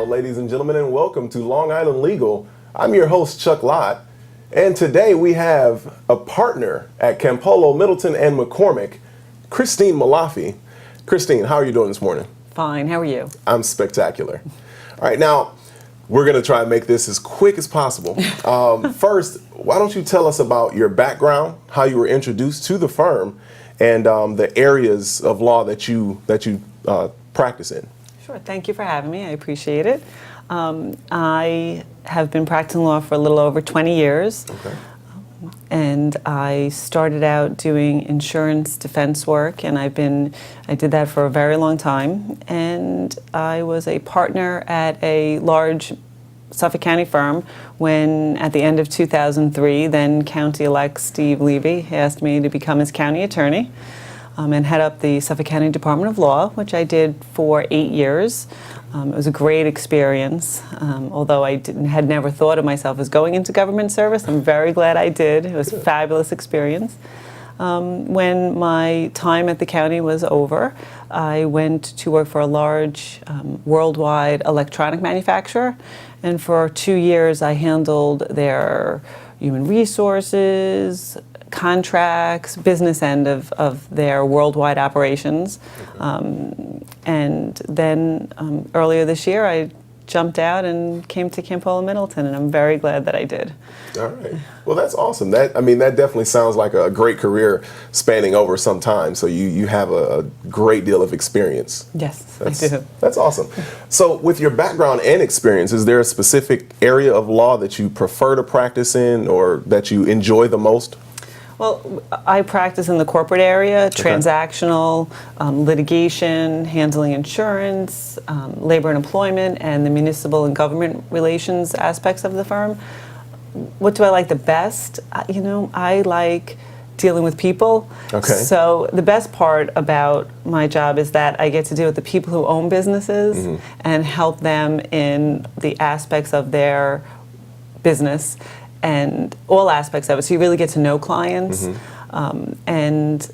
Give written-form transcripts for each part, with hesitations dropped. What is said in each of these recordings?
Hello, ladies and gentlemen, and welcome to Long Island Legal. I'm your host, Chuck Lott, and today we have a partner at Campolo, Middleton and McCormick, Christine Malafi. Christine, how are you doing this morning? Fine. How are you? I'm spectacular. All right, now we're going to try and make this as quick as possible. First, why don't you tell us about your background, how you were introduced to the firm, and the areas of law that you practice in? Sure. Thank you for having me. I appreciate it. I have been practicing law for a little over 20 years. Okay. And I started out doing insurance defense work, and I did that for a very long time. And I was a partner at a large Suffolk County firm when, at the end of 2003, then County-elect Steve Levy asked me to become his county attorney and head up the Suffolk County Department of Law, which I did for 8 years. It was a great experience. Although I had never thought of myself as going into government service, I'm very glad I did. It was a fabulous experience. When my time at the county was over, I went to work for a large worldwide electronic manufacturer, and for 2 years I handled their human resources, contracts, business end of their worldwide operations. Okay. And then earlier this year I jumped out and came to Campolo Middleton, and I'm very glad that I did. All right. Well, that's awesome. That definitely sounds like a great career spanning over some time. So you have a great deal of experience. Yes, I do. That's awesome. So with your background and experience, is there a specific area of law that you prefer to practice in or that you enjoy the most? Well, I practice in the corporate area, transactional, litigation, handling insurance, labor and employment, and the municipal and government relations aspects of the firm. What do I like the best? I like dealing with people. Okay. So the best part about my job is that I get to deal with the people who own businesses and help them in the aspects of their business and all aspects of it. So you really get to know clients, and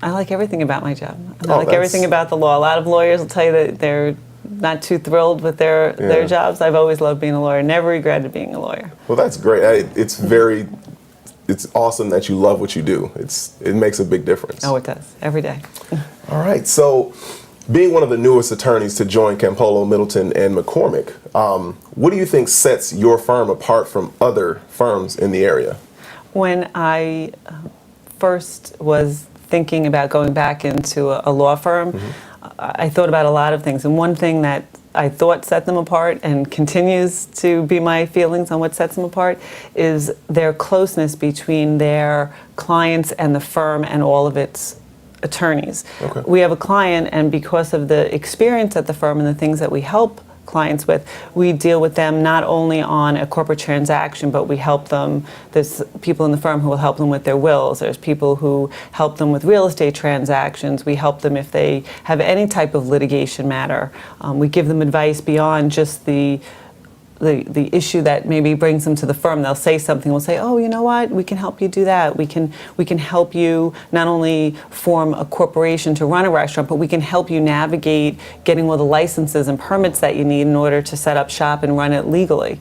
I like everything about my job. I like everything about the law. A lot of lawyers will tell you that they're not too thrilled with their jobs. I've always loved being a lawyer. Never regretted being a lawyer. Well, that's great. It's awesome that you love what you do. It makes a big difference. Oh, it does. Every day. All right. So, being one of the newest attorneys to join Campolo, Middleton and McCormick, what do you think sets your firm apart from other firms in the area? When I first was thinking about going back into a law firm, I thought about a lot of things. And one thing that I thought set them apart and continues to be my feelings on what sets them apart is their closeness between their clients and the firm and all of its attorneys. Okay. We have a client, and because of the experience at the firm and the things that we help clients with, we deal with them not only on a corporate transaction, but we help them. There's people in the firm who will help them with their wills. There's people who help them with real estate transactions. We help them if they have any type of litigation matter. We give them advice beyond just the issue that maybe brings them to the firm. They'll say something, we'll say, oh, you know what, we can help you do that. We can help you not only form a corporation to run a restaurant, but we can help you navigate getting all the licenses and permits that you need in order to set up shop and run it legally.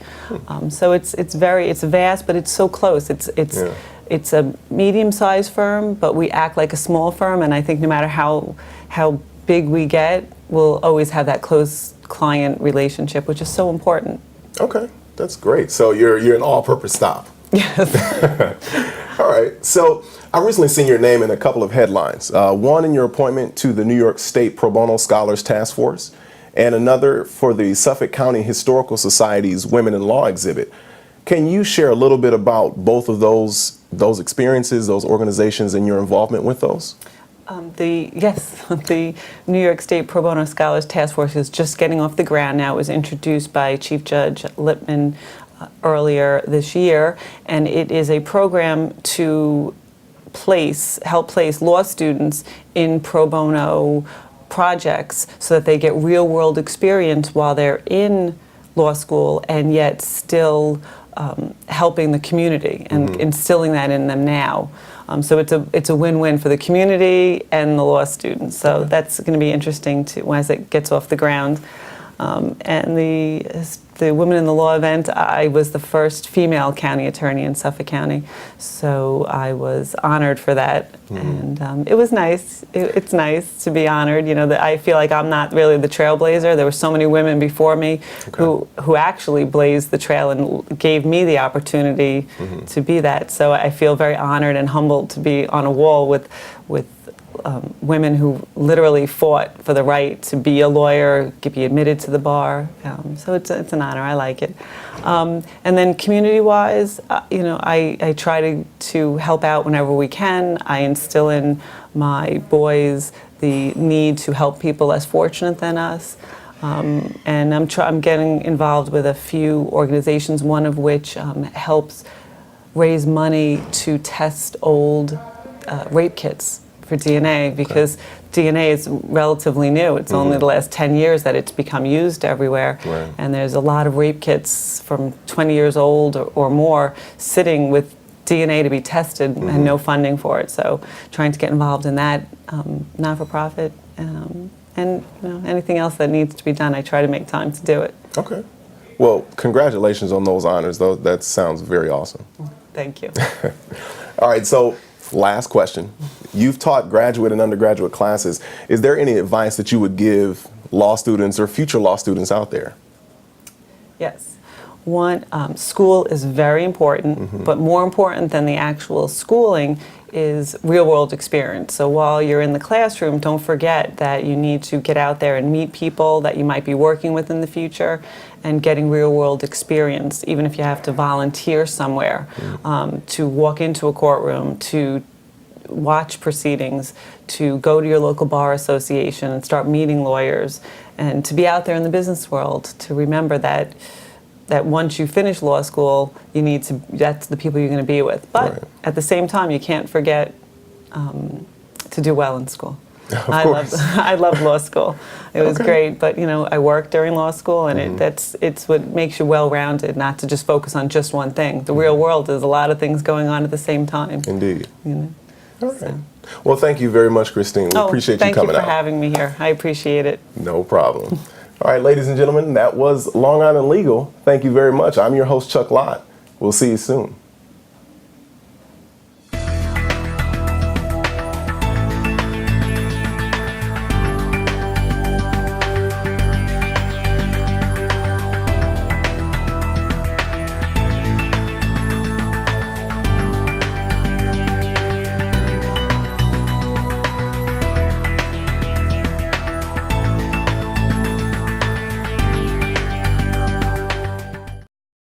So it's vast, but it's so close. It's a medium-sized firm, but we act like a small firm, and I think no matter how big we get, we'll always have that close client relationship, which is so important. Okay, that's great. So you're an all-purpose stop. Yes. All right. So I've recently seen your name in a couple of headlines. One in your appointment to the New York State Pro Bono Scholars Task Force, and another for the Suffolk County Historical Society's Women in Law exhibit. Can you share a little bit about both of those experiences, those organizations, and your involvement with those? The New York State Pro Bono Scholars Task Force is just getting off the ground now. It was introduced by Chief Judge Lippman earlier this year, and it is a program to help place law students in pro bono projects so that they get real-world experience while they're in law school and yet still helping the community and instilling that in them now. So it's a win-win for the community and the law students. So that's going to be interesting as it gets off the ground. And the Women in the Law event, I was the first female county attorney in Suffolk County, so I was honored for that, and it was nice. It's nice to be honored. You know, that I feel like I'm not really the trailblazer. There were so many women before me who actually blazed the trail and gave me the opportunity to be that. So I feel very honored and humbled to be on a wall with women who literally fought for the right to be a lawyer, be admitted to the bar. So it's an honor. I like it. And then community-wise, you know, I try to help out whenever we can. I instill in my boys the need to help people less fortunate than us. And I'm getting involved with a few organizations, one of which helps raise money to test old rape kits for DNA, because DNA is relatively new. It's only the last 10 years that it's become used everywhere. Right. And there's a lot of rape kits from 20 years old or more sitting with DNA to be tested and no funding for it. So trying to get involved in that not-for-profit, and you know, anything else that needs to be done, I try to make time to do it. Okay. Well, congratulations on those honors, though. That sounds very awesome. Thank you. All right, so last question. You've taught graduate and undergraduate classes. Is there any advice that you would give law students or future law students out there? Yes. One, school is very important, but more important than the actual schooling is real-world experience. So while you're in the classroom, don't forget that you need to get out there and meet people that you might be working with in the future and getting real-world experience, even if you have to volunteer somewhere, to walk into a courtroom, to watch proceedings, to go to your local bar association and start meeting lawyers, and to be out there in the business world, to remember that once you finish law school, that's the people you're going to be with. But at the same time, you can't forget to do well in school. I love law school. It was great, but you know, I worked during law school, and it's what makes you well-rounded, not to just focus on just one thing. The real world is a lot of things going on at the same time. Indeed. You know? All right. Well, thank you very much, Christine. We appreciate you coming out. Thank you for having me here. I appreciate it. No problem. All right, ladies and gentlemen, that was Long Island Legal. Thank you very much. I'm your host, Chuck Lott. We'll see you soon.